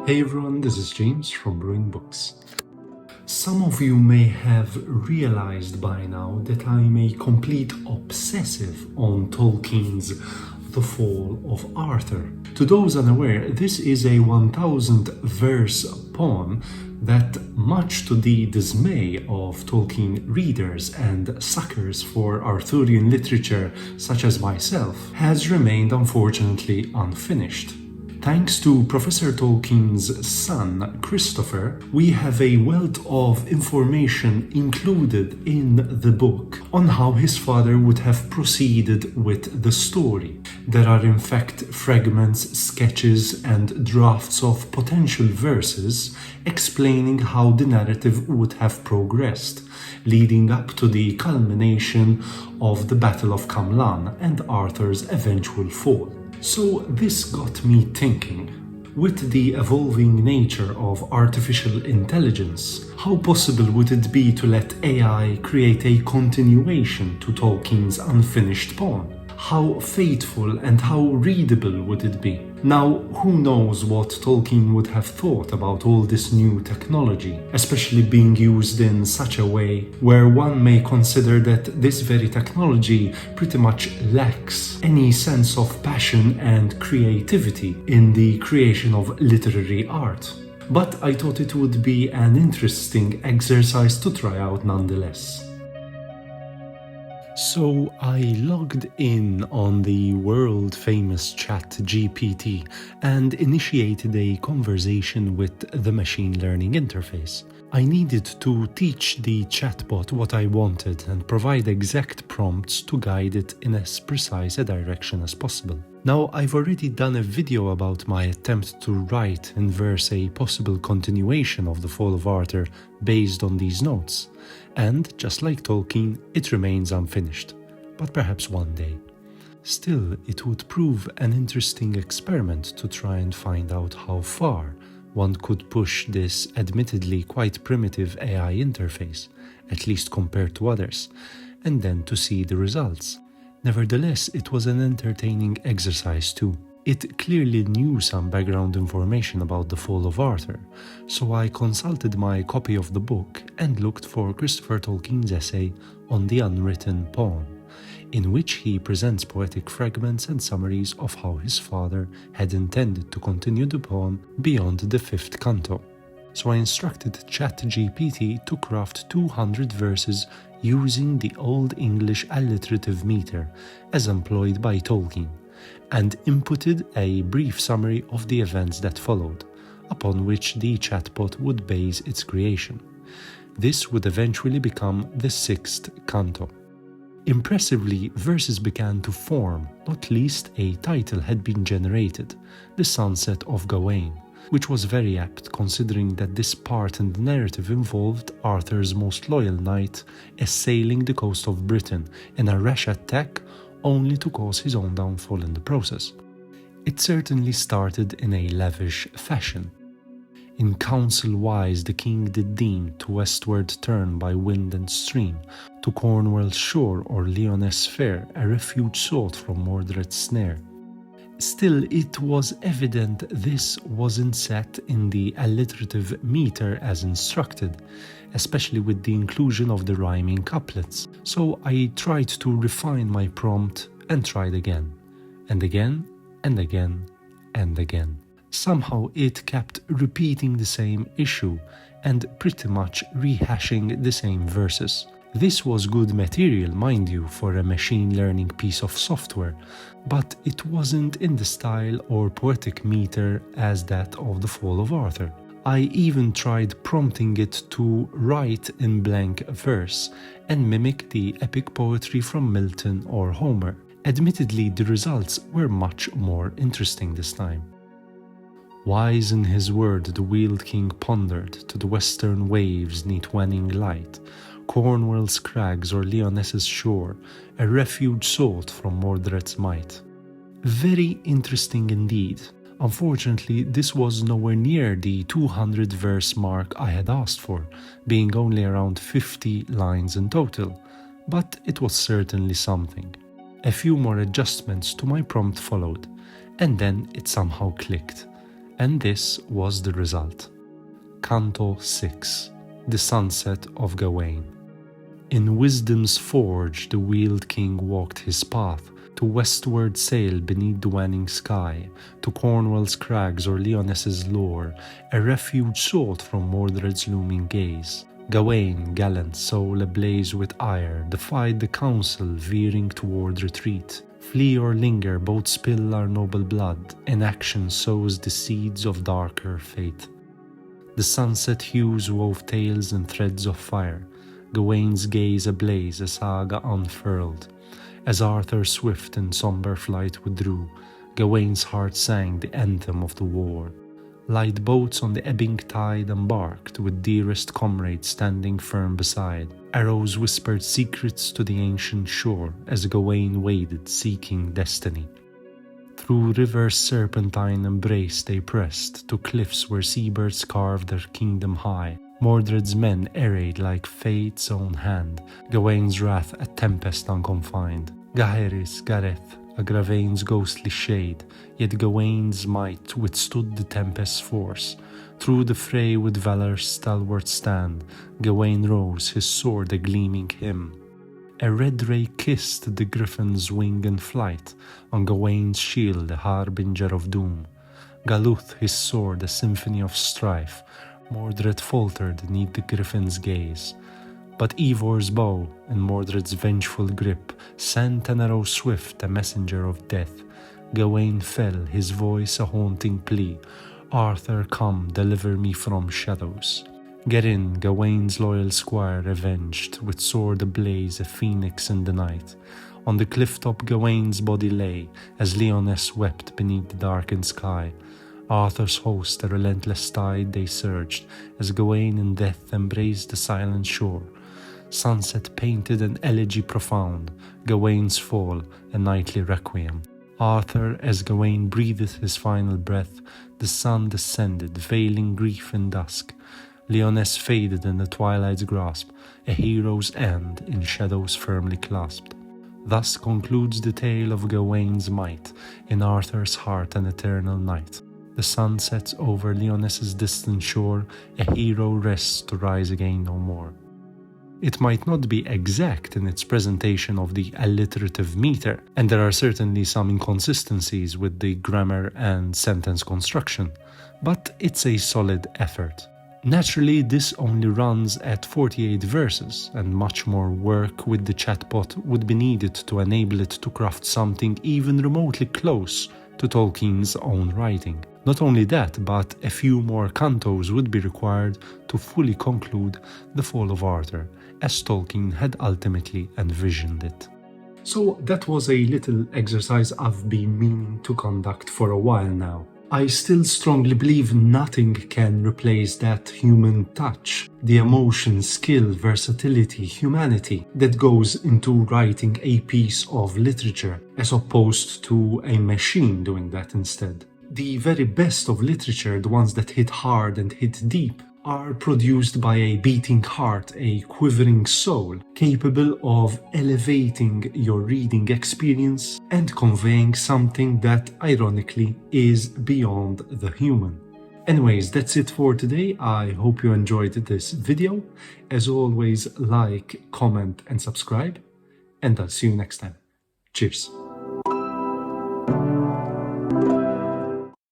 Hey everyone, this is James from Brewing Books. Some of you may have realized by now that I'm a complete obsessive on Tolkien's The Fall of Arthur. To those unaware, this is a 1000 verse poem that, much to the dismay of Tolkien readers and suckers for Arthurian literature such as myself, has remained unfortunately unfinished. Thanks to Professor Tolkien's son, Christopher, we have a wealth of information included in the book on how his father would have proceeded with the story. There are in fact fragments, sketches, and drafts of potential verses explaining how the narrative would have progressed, leading up to the culmination of the Battle of Camlan and Arthur's eventual fall. So this got me thinking. With the evolving nature of artificial intelligence, how possible would it be to let AI create a continuation to Tolkien's unfinished poem? How faithful and how readable would it be? Now, who knows what Tolkien would have thought about all this new technology, especially being used in such a way where one may consider that this very technology pretty much lacks any sense of passion and creativity in the creation of literary art. But I thought it would be an interesting exercise to try out nonetheless. So I logged in on the world-famous ChatGPT and initiated a conversation with the machine learning interface. I needed to teach the chatbot what I wanted and provide exact prompts to guide it in as precise a direction as possible. Now, I've already done a video about my attempt to write in verse a possible continuation of The Fall of Arthur based on these notes. And, just like Tolkien, it remains unfinished, but perhaps one day. Still, it would prove an interesting experiment to try and find out how far one could push this admittedly quite primitive AI interface, at least compared to others, and then to see the results. Nevertheless, it was an entertaining exercise too. It clearly knew some background information about the fall of Arthur, so I consulted my copy of the book and looked for Christopher Tolkien's essay on the unwritten poem, in which he presents poetic fragments and summaries of how his father had intended to continue the poem beyond the 5th canto. So I instructed ChatGPT to craft 200 verses using the Old English alliterative meter as employed by Tolkien, and inputted a brief summary of the events that followed, upon which the chatbot would base its creation. This would eventually become the 6th canto. Impressively, verses began to form, not least a title had been generated, The Sunset of Gawain, which was very apt considering that this part in the narrative involved Arthur's most loyal knight assailing the coast of Britain in a rash attack only to cause his own downfall in the process. It certainly started in a lavish fashion. In counsel wise the king did deem to westward turn by wind and stream, to Cornwall's shore or Lyonesse fair a refuge sought from Mordred's snare. Still, it was evident this wasn't set in the alliterative meter as instructed, especially with the inclusion of the rhyming couplets. So I tried to refine my prompt and tried again, and again, and again, and again. Somehow it kept repeating the same issue and pretty much rehashing the same verses. This was good material, mind you, for a machine learning piece of software, but it wasn't in the style or poetic meter as that of The Fall of Arthur. I even tried prompting it to write in blank verse and mimic the epic poetry from Milton or Homer. Admittedly, the results were much more interesting this time. Wise in his word the Weald King pondered to the western waves neath waning light, Cornwall's crags or Lyonesse's shore, a refuge sought from Mordred's might. Very interesting indeed. Unfortunately, this was nowhere near the 200 verse mark I had asked for, being only around 50 lines in total, but it was certainly something. A few more adjustments to my prompt followed, and then it somehow clicked. And this was the result. Canto 6. The Sunset of Gawain. In wisdom's forge the wheeled king walked his path, to westward sail beneath the waning sky, to Cornwall's crags or Lyoness's lore, a refuge sought from Mordred's looming gaze. Gawain, gallant soul ablaze with ire, defied the council, veering toward retreat. Flee or linger, both spill our noble blood, inaction sows the seeds of darker fate. The sunset hues wove tales and threads of fire, Gawain's gaze ablaze, a saga unfurled. As Arthur swift in sombre flight withdrew, Gawain's heart sang the anthem of the war. Light boats on the ebbing tide embarked, with dearest comrades standing firm beside. Arrows whispered secrets to the ancient shore, as Gawain waded seeking destiny. Through rivers serpentine embrace they pressed, to cliffs where seabirds carved their kingdom high. Mordred's men arrayed like fate's own hand, Gawain's wrath a tempest unconfined. Gaheris, Gareth, Agravain's ghostly shade, yet Gawain's might withstood the tempest's force. Through the fray with valor's stalwart stand, Gawain rose, his sword a gleaming hymn. A red ray kissed the griffin's wing in flight, on Gawain's shield a harbinger of doom. Galuth, his sword a symphony of strife, Mordred faltered neath the griffin's gaze. But Evor's bow, in Mordred's vengeful grip, sent an arrow swift, a messenger of death. Gawain fell, his voice a haunting plea, Arthur, come, deliver me from shadows. Gerin, Gawain's loyal squire, avenged, with sword ablaze, a phoenix in the night. On the cliff-top Gawain's body lay, as Lyonesse wept beneath the darkened sky. Arthur's host, a relentless tide they surged, as Gawain in death embraced the silent shore. Sunset painted an elegy profound, Gawain's fall, a nightly requiem. Arthur, as Gawain breathed his final breath, the sun descended, veiling grief in dusk. Lyonesse faded in the twilight's grasp, a hero's end in shadows firmly clasped. Thus concludes the tale of Gawain's might, in Arthur's heart an eternal night. The sun sets over Lyonesse's distant shore, a hero rests to rise again no more. It might not be exact in its presentation of the alliterative meter, and there are certainly some inconsistencies with the grammar and sentence construction, but it's a solid effort. Naturally, this only runs at 48 verses, and much more work with the chatbot would be needed to enable it to craft something even remotely close to Tolkien's own writing. Not only that, but a few more cantos would be required to fully conclude the fall of Arthur, as Tolkien had ultimately envisioned it. So that was a little exercise I've been meaning to conduct for a while now. I still strongly believe nothing can replace that human touch, the emotion, skill, versatility, humanity that goes into writing a piece of literature, as opposed to a machine doing that instead. The very best of literature, the ones that hit hard and hit deep, are produced by a beating heart, a quivering soul, capable of elevating your reading experience and conveying something that, ironically, is beyond the human. Anyways, that's it for today. I hope you enjoyed this video. As always, like, comment and subscribe, and I'll see you next time. Cheers.